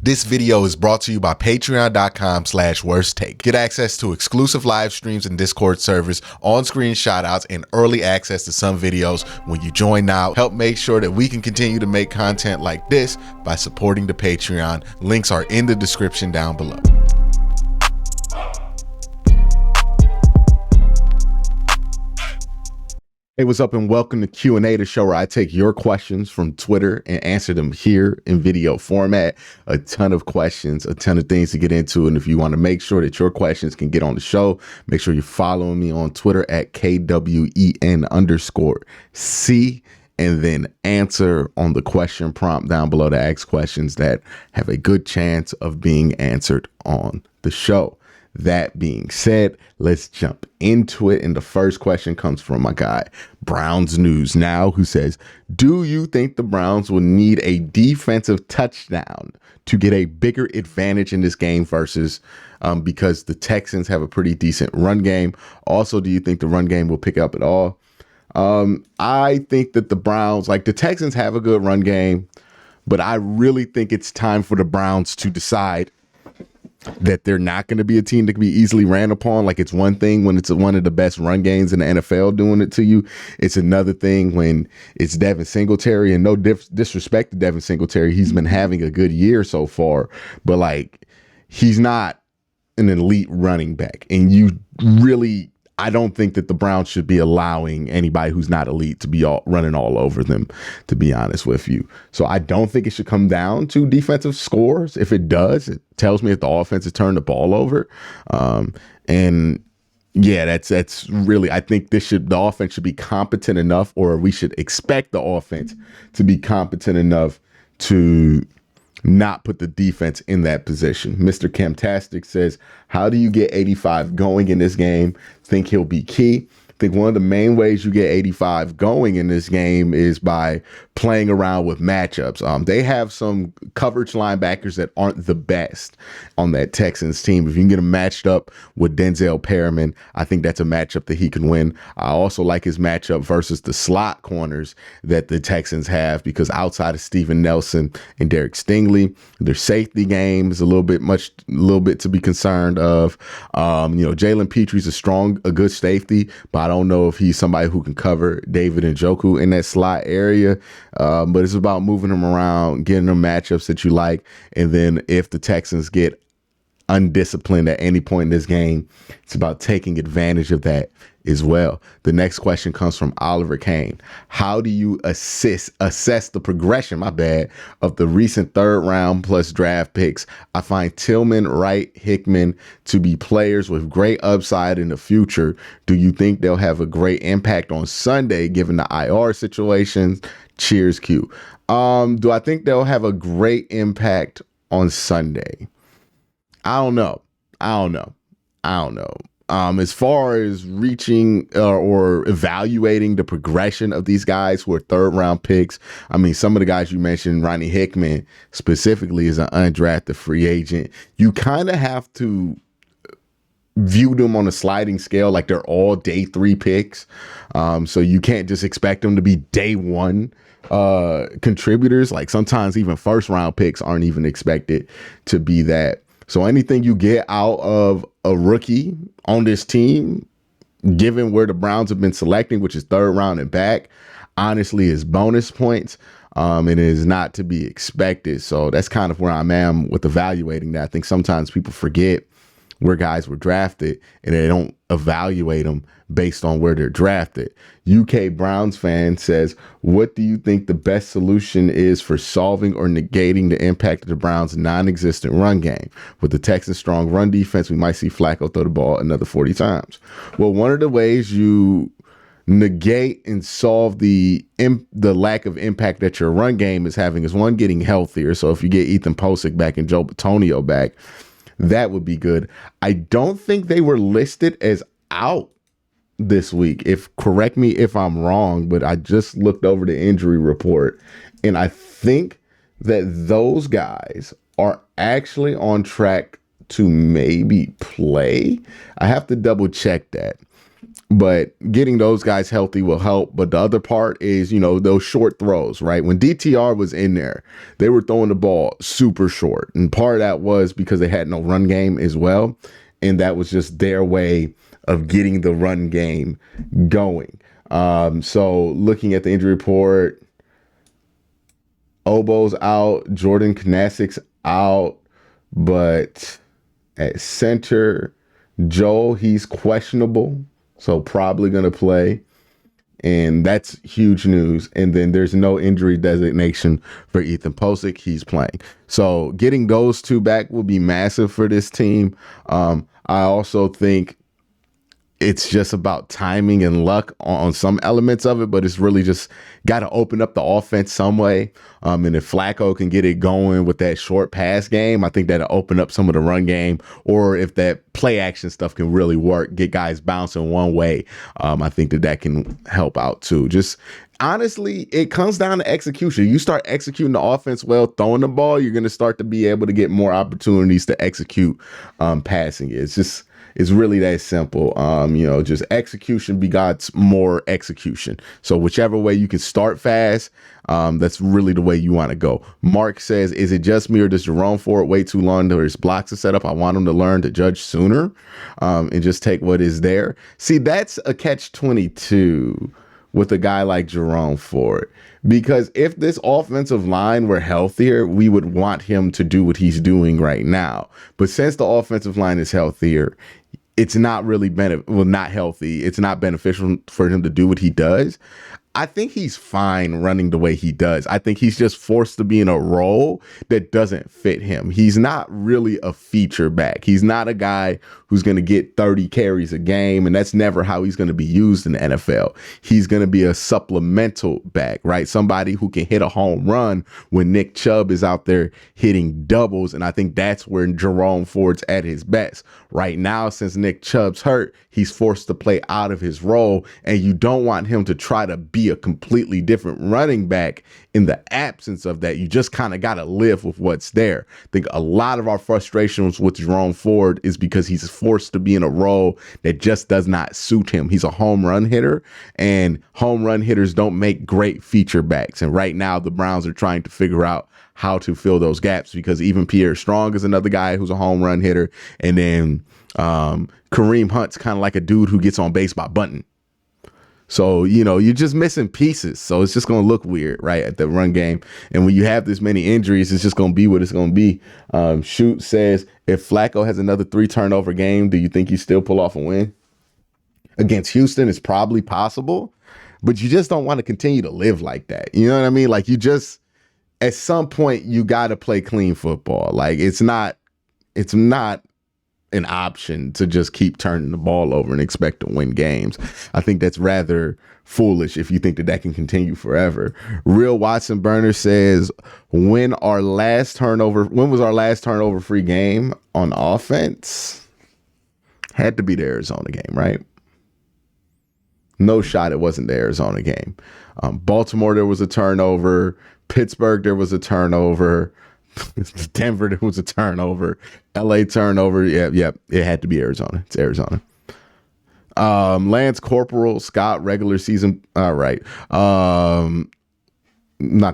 This video is brought to you by patreon.com/worsttake. Get access to exclusive live streams and Discord servers, on-screen shoutouts, and early access to some videos when you join now. Help make sure that we can continue to make content like this by supporting the Patreon. Links are in the description down below. Hey, what's up and welcome to Q&A, the show where I take your questions from Twitter and answer them here in video format. A ton of questions, a ton of things to get into. And if you want to make sure that your questions can get on the show, make sure you're following me on Twitter at KWEN_C and then answer on the question prompt down below to ask questions that have a good chance of being answered on the show. That being said, let's jump into it. And the first question comes from my guy, Browns News Now, who says, do you think the Browns will need a defensive touchdown to get a bigger advantage in this game versus because the Texans have a pretty decent run game? Also, do you think the run game will pick up at all? I think that the Browns, like the Texans have a good run game, but I really think it's time for the Browns to decide that they're not going to be a team that can be easily ran upon. Like, it's one thing when it's one of the best run games in the NFL doing it to you. It's another thing when it's Devin Singletary, and no disrespect to Devin Singletary. He's been having a good year so far, but like, he's not an elite running back. And I don't think that the Browns should be allowing anybody who's not elite to be running all over them, to be honest with you. So I don't think it should come down to defensive scores. If it does, it tells me that the offense has turned the ball over. And yeah, that's really, I think the offense should be competent enough, or we should expect the offense to be competent enough to not put the defense in that position. Mr. Camtastic says, how do you get 85 going in this game? Think he'll be key. I think one of the main ways you get 85 going in this game is by playing around with matchups. They have some coverage linebackers that aren't the best on that Texans team. If you can get him matched up with Denzel Perriman, I think that's a matchup that he can win. I also like his matchup versus the slot corners that the Texans have, because outside of Steven Nelson and Derek Stingley, their safety game is a little bit to be concerned of. Jalen Petry's a good safety, but I don't know if he's somebody who can cover David Njoku in that slot area. But it's about moving them around, getting them matchups that you like. And then if the Texans get undisciplined at any point in this game, it's about taking advantage of that as well. The next question comes from Oliver Kane. How do you assess the progression, of the recent third round plus draft picks? I find Tillman, Wright, Hickman to be players with great upside in the future. Do you think they'll have a great impact on Sunday given the IR situation? Cheers, Q. Do I think they'll have a great impact on Sunday? I don't know. As far as reaching or evaluating the progression of these guys who are third round picks, I mean, some of the guys you mentioned, Ronnie Hickman specifically, is an undrafted free agent. You kind of have to view them on a sliding scale, like they're all day 3 picks. So you can't just expect them to be day 1 contributors. Like, sometimes even first round picks aren't even expected to be that. So anything you get out of a rookie on this team, given where the Browns have been selecting, which is third round and back, honestly is bonus points. It is not to be expected. So that's kind of where I am with evaluating that. I think sometimes people forget where guys were drafted and they don't evaluate them based on where they're drafted. UK Browns fan says, what do you think the best solution is for solving or negating the impact of the Browns' non-existent run game? With the Texans' strong run defense, we might see Flacco throw the ball another 40 times. Well, one of the ways you negate and solve the lack of impact that your run game is having is, one, getting healthier. So if you get Ethan Posick back and Joe Bitonio back, that would be good. I don't think they were listed as out this week. Correct me if I'm wrong, but I just looked over the injury report, and I think that those guys are actually on track to maybe play. I have to double check that. But getting those guys healthy will help. But the other part is, those short throws, right? When DTR was in there, they were throwing the ball super short. And part of that was because they had no run game as well. And that was just their way of getting the run game going. So looking at the injury report, Obo's out, Jordan Knasik's out, but at center, Joel, he's questionable, so probably going to play. And that's huge news. And then there's no injury designation for Ethan Posick. He's playing. So getting those two back will be massive for this team. I also think it's just about timing and luck on some elements of it, but it's really just got to open up the offense some way. And if Flacco can get it going with that short pass game, I think that'll open up some of the run game. Or if that play action stuff can really work, get guys bouncing one way, I think that can help out too. Just honestly, it comes down to execution. You start executing the offense well, throwing the ball, you're going to start to be able to get more opportunities to execute passing it. It's really that simple. Just execution begots more execution. So whichever way you can start fast, that's really the way you want to go. Mark says, is it just me or does Jerome Ford wait too long until his blocks are set up? I want him to learn to judge sooner and just take what is there. See, that's a catch-22 with a guy like Jerome Ford. Because if this offensive line were healthier, we would want him to do what he's doing right now. But since the offensive line is healthier, it's not really not healthy. It's not beneficial for him to do what he does. I think he's fine running the way he does. I think he's just forced to be in a role that doesn't fit him. He's not really a feature back. He's not a guy who's going to get 30 carries a game, and that's never how he's going to be used in the NFL. He's going to be a supplemental back, right? Somebody who can hit a home run when Nick Chubb is out there hitting doubles, and I think that's where Jerome Ford's at his best. Right now, since Nick Chubb's hurt, he's forced to play out of his role, and you don't want him to try to be a completely different running back in the absence of that. You just kind of got to live with what's there. I think a lot of our frustrations with Jerome Ford is because he's forced to be in a role that just does not suit him. He's a home run hitter, and home run hitters don't make great feature backs. And right now the Browns are trying to figure out how to fill those gaps, because even Pierre Strong is another guy who's a home run hitter. And then Kareem Hunt's kind of like a dude who gets on base by bunting. So, you're just missing pieces. So it's just going to look weird, right, at the run game. And when you have this many injuries, it's just going to be what it's going to be. Shoot says, if Flacco has another 3 turnover game, do you think you still pull off a win? Against Houston, it's probably possible, but you just don't want to continue to live like that. You know what I mean? Like, you just, at some point, you got to play clean football. Like, it's not an option to just keep turning the ball over and expect to win games. I think that's rather foolish if you think that can continue forever. Real Watson Burner says, when was our last turnover free game on offense? Had to be the Arizona game, right? No shot it wasn't the Arizona game. Baltimore, there was a turnover. Pittsburgh, there was a turnover. Denver, there was a turnover. LA turnover. Yeah, it had to be Arizona. It's Arizona. Lance Corporal, Scott, regular season. All right. Not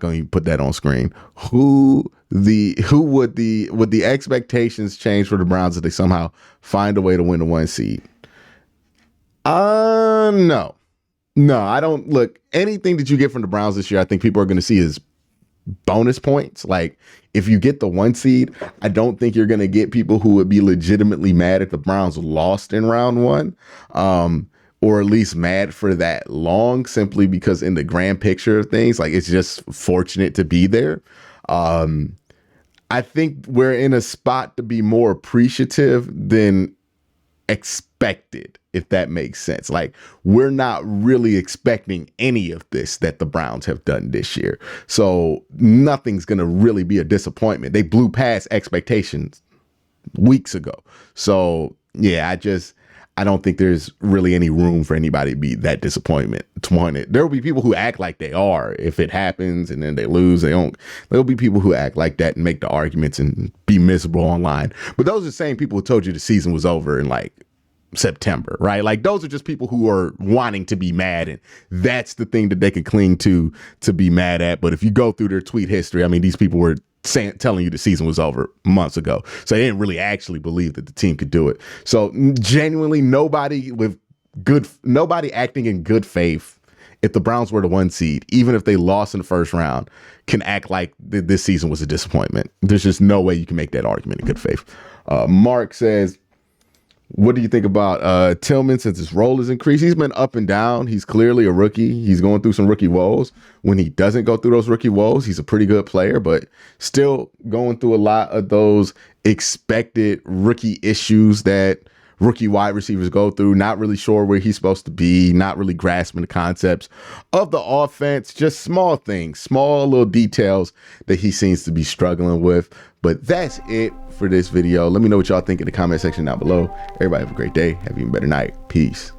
going to put that on screen. Would the expectations change for the Browns if they somehow find a way to win the 1 seed? No, I don't. Look, anything that you get from the Browns this year, I think people are going to see as bonus points. Like, if you get the 1 seed, I don't think you're going to get people who would be legitimately mad if the Browns lost in round 1, or at least mad for that long, simply because in the grand picture of things, like, it's just fortunate to be there. I think we're in a spot to be more appreciative than expected, if that makes sense. Like, we're not really expecting any of this that the Browns have done this year. So nothing's going to really be a disappointment. They blew past expectations weeks ago. So yeah, I don't think there's really any room for anybody to be that disappointed. There will be people who act like they are if it happens and then they lose. There'll be people who act like that and make the arguments and be miserable online. But those are the same people who told you the season was over in like September, right? Like those are just people who are wanting to be mad, and that's the thing that they can cling to be mad at. But if you go through their tweet history, I mean, these people were telling you the season was over months ago, so they didn't really actually believe that the team could do it. So genuinely, nobody acting in good faith, if the Browns were the 1 seed, even if they lost in the first round, can act like this season was a disappointment. There's just no way you can make that argument in good faith. Mark says, what do you think about Tillman since his role has increased? He's been up and down. He's clearly a rookie. He's going through some rookie woes. When he doesn't go through those rookie woes, he's a pretty good player, but still going through a lot of those expected rookie issues that rookie wide receivers go through. Not really sure where he's supposed to be, not really grasping the concepts of the offense, just small things, small little details that he seems to be struggling with. But that's it for this video. Let me know what y'all think in the comment section down below. Everybody have a great day. Have an even better night. Peace.